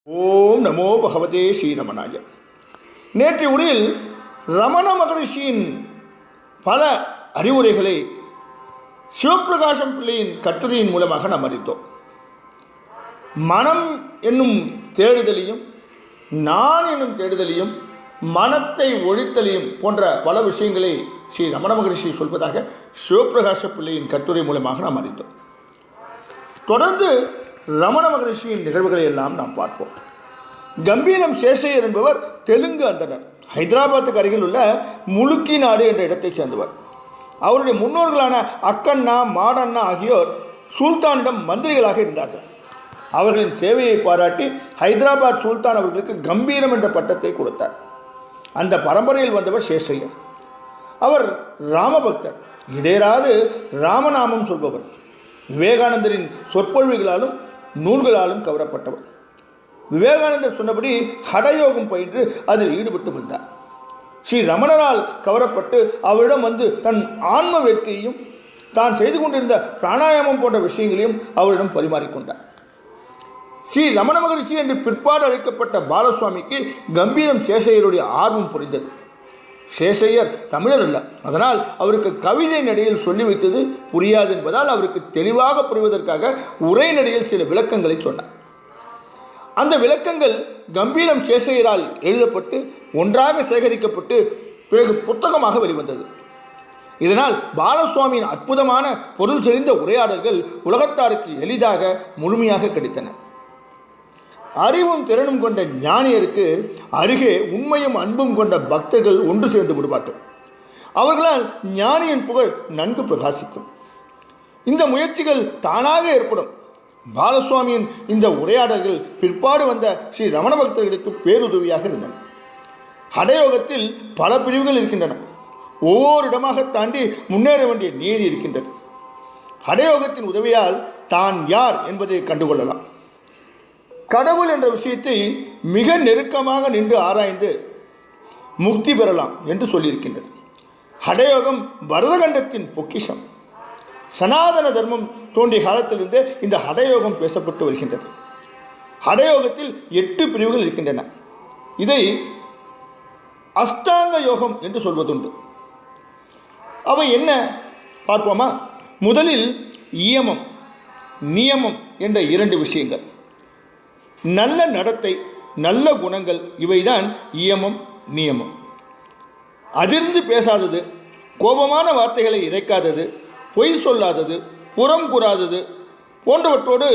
ஓம் நமோ பகவதே ஸ்ரீரமணாய. நேற்றைய உரையில் ரமண மகரிஷியின் பல அறிவுரைகளை சிவப்பிரகாசம் பிள்ளையின் கட்டுரையின் மூலமாக நாம் அறிந்தோம். மனம் என்னும் தேடுதலையும் நான் என்னும் தேடுதலையும் மனத்தை ஒழித்தலையும் போன்ற பல விஷயங்களை ஸ்ரீ ரமண மகரிஷி சொல்வதாக சிவப்பிரகாச பிள்ளையின் கட்டுரை மூலமாக நாம் அறிந்தோம். தொடர்ந்து ரமண மகரிஷியின் நிகழ்வுகளை எல்லாம் நாம் பார்ப்போம். கம்பீரம் சேஷையர் என்பவர் தெலுங்கு அந்தனர். ஹைதராபாத்துக்கு அருகில் உள்ள முலுக்கி நாடு என்ற இடத்தைச் சேர்ந்தவர். அவருடைய முன்னோர்களான அக்கண்ணா மாடண்ணா ஆகியோர் சுல்தானிடம் மந்திரிகளாக இருந்தார்கள். அவர்களின் சேவையை பாராட்டி ஹைதராபாத் சுல்தான் அவர்களுக்கு கம்பீரம் என்ற பட்டத்தை கொடுத்தார். அந்த பரம்பரையில் வந்தவர் சேஷையர். அவர் ராமபக்தர், இடையராது ராமநாமம் சொல்பவர். விவேகானந்தரின் சொற்பொழிவுகளாலும் நூல்களாலும் கவரப்பட்டவர். விவேகானந்தர் சொன்னபடி ஹடயோகம் பயின்று அதில் ஈடுபட்டு வந்தார். ஸ்ரீ ரமணரால் கவரப்பட்டு அவரிடம் வந்து தன் ஆன்ம வேட்கையையும் தான் செய்து கொண்டிருந்த பிராணாயாமம் போன்ற விஷயங்களையும் அவரிடம் பரிமாறிக்கொண்டார். ஸ்ரீ ரமண மகரிஷி என்று பிற்பாடு அழைக்கப்பட்ட பாலசுவாமிக்கு கம்பீரம் சேஷையருடைய ஆர்வம் புரிந்தது. சேஷையர் தமிழர் அல்ல, அதனால் அவருக்கு கவிதை நடையில் சொல்லி வைத்தது புரியாது என்பதால் அவருக்கு தெளிவாக புரிவதற்காக உரை நடையில் சில விளக்கங்களை சொன்னார். அந்த விளக்கங்கள் கம்பீரம் சேஷையரால் எழுதப்பட்டு ஒன்றாக சேகரிக்கப்பட்டு பிறகு புத்தகமாக வெளிவந்தது. இதனால் பாலசுவாமியின் அற்புதமான பொருள் செறிந்த உரையாடல்கள் உலகத்தாருக்கு எளிதாக முழுமையாக கிடைத்தன. அறிவும் திறனும் கொண்ட ஞானியருக்கு அருகே உண்மையும் அன்பும் கொண்ட பக்தர்கள் ஒன்று சேர்ந்து விடுவார்கள். அவர்களால் ஞானியின் புகழ் நன்கு பிரகாசிக்கும். இந்த முயற்சிகள் தானாக ஏற்படும். பாலசுவாமியின் இந்த உரையாடல்கள் பிற்பாடு வந்த ஸ்ரீ ரமண பக்தர்களுக்கு பேருதவியாக இருந்தன. ஹடயோகத்தில் பல பிரிவுகள் இருக்கின்றன. ஒவ்வொரு இடமாக தாண்டி முன்னேற வேண்டிய நீதி இருக்கின்றது. ஹடயோகத்தின் உதவியால் தான் யார் என்பதை கண்டுகொள்ளலாம். கடவுள் என்ற விஷயத்தை மிக நெருக்கமாக நின்று ஆராய்ந்து முக்தி பெறலாம் என்று சொல்லியிருக்கின்றது. ஹடயோகம் பரதகண்டத்தின் பொக்கிஷம். சனாதன தர்மம் தோன்றிய காலத்திலிருந்து இந்த ஹடயோகம் பேசப்பட்டு வருகின்றது. ஹடயோகத்தில் 8 பிரிவுகள் இருக்கின்றன. இதை அஷ்டாங்க யோகம் என்று சொல்வதுண்டு. அவை என்ன பார்ப்போமா? முதலில் இயமம், நியமம் என்ற 2 விஷயங்கள். நல்ல நடத்தை, நல்ல குணங்கள், இவைதான் இயமம் நியமம். அதிர்ந்து பேசாதது, கோபமான வார்த்தைகளை இறைக்காதது, பொய் சொல்லாதது, புறம் கூறாதது போன்றவற்றோடு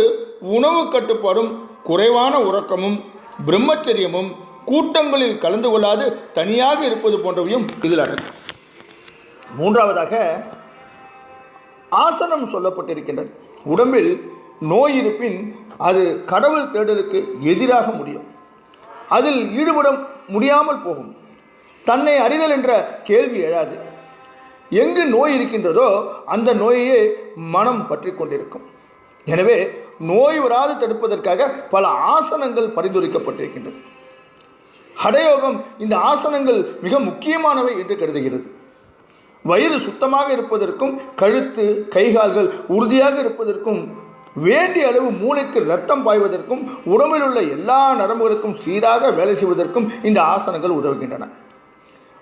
உணவு கட்டுப்பாடும் குறைவான உறக்கமும் பிரம்மச்சரியமும் கூட்டங்களில் கலந்து கொள்ளாது தனியாக இருப்பது போன்றவையும் இதில் அடங்கும். மூன்றாவதாக ஆசனம் சொல்லப்பட்டிருக்கின்றது. உடம்பில் நோய் இருப்பின் அது கடவுள் தேடலுக்கு எதிராக முடியும். அதில் ஈடுபட முடியாமல் போகும். தன்னை அறிதல் என்ற கேள்வி எழாது. எங்கு நோய் இருக்கின்றதோ அந்த நோயையே மனம் பற்றி கொண்டிருக்கும். எனவே நோய் வராது தடுப்பதற்காக பல ஆசனங்கள் பரிந்துரைக்கப்பட்டிருக்கின்றது. ஹடயோகம் இந்த ஆசனங்கள் மிக முக்கியமானவை என்று கருதுகிறது. வயிறு சுத்தமாக இருப்பதற்கும், கழுத்து கைகால்கள் உறுதியாக இருப்பதற்கும், வேண்டிய அளவு மூளைக்கு இரத்தம் பாய்வதற்கும், உடம்பில் உள்ள எல்லா நரம்புகளுக்கும் சீராக வேலை செய்வதற்கும் இந்த ஆசனங்கள் உதவுகின்றன.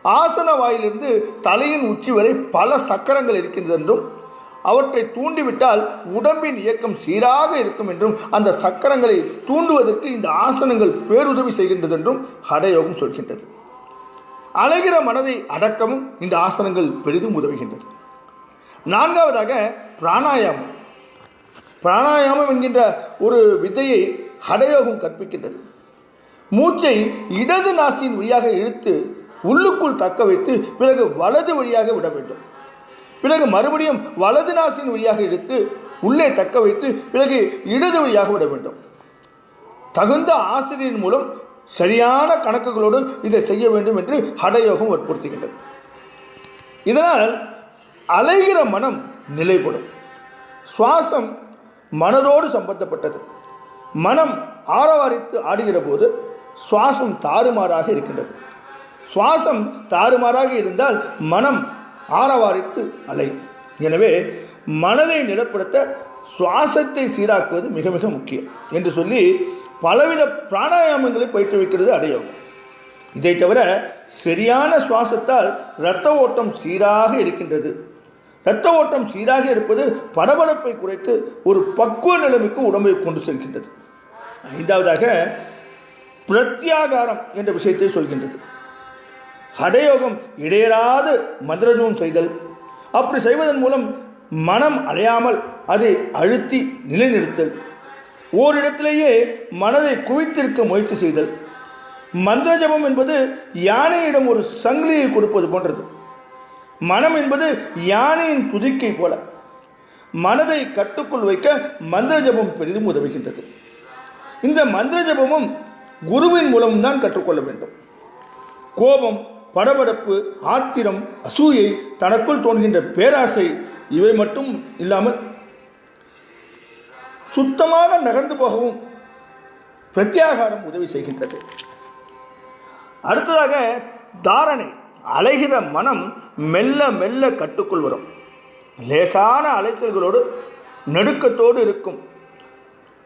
ஆசன வாயிலிருந்து தலையின் உச்சி வரை பல சக்கரங்கள் இருக்கின்றது என்றும், அவற்றை தூண்டிவிட்டால் உடம்பின் இயக்கம் சீராக இருக்கும் என்றும், அந்த சக்கரங்களை தூண்டுவதற்கு இந்த ஆசனங்கள் பேருதவி செய்கின்றது என்றும் ஹடயோகம் சொல்கின்றது. அழகிற மனதை அடக்கவும் இந்த ஆசனங்கள் பெரிதும் உதவுகின்றது. நான்காவதாக பிராணாயாமம். பிராணாயாமம் என்கின்ற ஒரு வித்தையை ஹடயோகம் கற்பிக்கின்றது. மூச்சை இடது நாசியின் வழியாக இழுத்து உள்ளுக்குள் தக்க வைத்து பிறகு வலது வழியாக விட வேண்டும். பிறகு மறுபடியும் வலது நாசியின் வழியாக இழுத்து உள்ளே தக்க வைத்து பிறகு இடது வழியாக விட வேண்டும். தகுந்த ஆசிரியரின் மூலம் சரியான கணக்குகளோடு இதை செய்ய வேண்டும் என்று ஹடயோகம் வற்புறுத்துகின்றது. இதனால் அலைகிற மனம் நிலைப்படும். சுவாசம் மனதோடு சம்பந்தப்பட்டது. மனம் ஆரவாரித்து ஆடுகிற போது சுவாசம் தாறுமாறாக இருக்கின்றது. சுவாசம் தாறுமாறாக இருந்தால் மனம் ஆரவாரித்து அலையும். எனவே மனதை நிலைப்படுத்த சுவாசத்தை சீராக்குவது மிக மிக முக்கியம் என்று சொல்லி பலவித பிராணாயாமங்களை பயிற்றுவிக்கிறது ஹடயோகம். இதை தவிர சரியான சுவாசத்தால் இரத்த ஓட்டம் சீராக இருக்கின்றது. இரத்த ஓட்டம் சீராக இருப்பது படபடப்பை குறைத்து ஒரு பக்குவ நிலைமைக்கு உடம்பை கொண்டு செல்கின்றது. ஐந்தாவதாக பிரத்யாகாரம் என்ற விஷயத்தை சொல்கின்றது. ஹடயோகம் இடையராது மந்திரஜபம் செய்தல். அப்படி செய்வதன் மூலம் மனம் அலையாமல் அதை அழுத்தி நிலைநிறுத்தல். ஓரிடத்திலேயே மனதை குவித்திருக்க முயற்சி செய்தல். மந்திர ஜபம் என்பது யானையிடம் ஒரு சங்கிலியை கொடுப்பது போன்றது. மனம் என்பது யானையின் துதிக்கை போல. மனதை கட்டுக்குள் வைக்க மந்திர ஜபம் பெரிதும் உதவுகின்றது. இந்த மந்திர ஜபமும் குருவின் மூலம்தான் கற்றுக்கொள்ள வேண்டும். கோபம், படபடப்பு, ஆத்திரம், அசூயை, தனக்குள் தோன்கின்ற பேராசை இவை மட்டும் இல்லாமல் சுத்தமாக நகர்ந்து போகவும் பிரத்யாகாரம் உதவி செய்கின்றது. அடுத்ததாக தாரணை. அலைகிற மனம் மெல்ல மெல்ல கட்டுக்குள் வரும். லேசான அலைச்சல்களோடு நடுக்கத்தோடு இருக்கும்.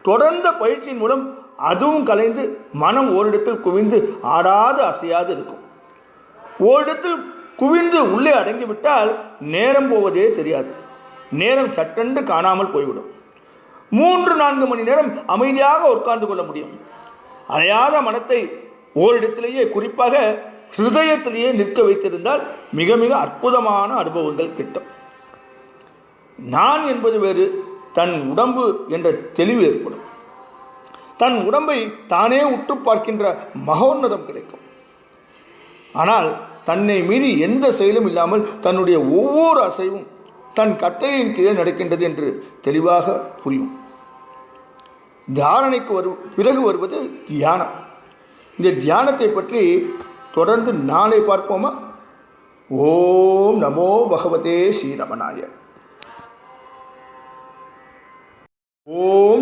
தொடர்ந்த பயிற்சியின் மூலம் அதுவும் கலைந்து மனம் ஓரிடத்தில் குவிந்து ஆடாது அசையாது இருக்கும். ஓரிடத்தில் குவிந்து உள்ளே அடங்கிவிட்டால் நேரம் போவதே தெரியாது. நேரம் சட்டென்று காணாமல் போய்விடும். 3-4 மணி நேரம் அமைதியாக உட்கார்ந்து கொள்ள முடியும். அலையாத மனத்தை ஓரிடத்திலேயே, குறிப்பாக ஹிருதயத்திலேயே நிற்க வைத்திருந்தால் மிக மிக அற்புதமான அனுபவங்கள் கிட்டும். நான் என்பது வேறு, தன் உடம்பு என்ற தெளிவு ஏற்படும். தன் உடம்பை தானே உற்று பார்க்கின்ற மகோன்னதம் கிடைக்கும். ஆனால் தன்னை மீறி எந்த செயலும் இல்லாமல் தன்னுடைய ஒவ்வொரு அசைவும் தன் கட்டளையின் கீழே நடக்கின்றது என்று தெளிவாக புரியும். தியானனைக்கு பிறகு வருவது தியானம். இந்த தியானத்தை பற்றி தொடர்ந்து நாளை பார்ப்போமா? ஓம் நமோ பகவதே ஸ்ரீரமணாய. ஓம்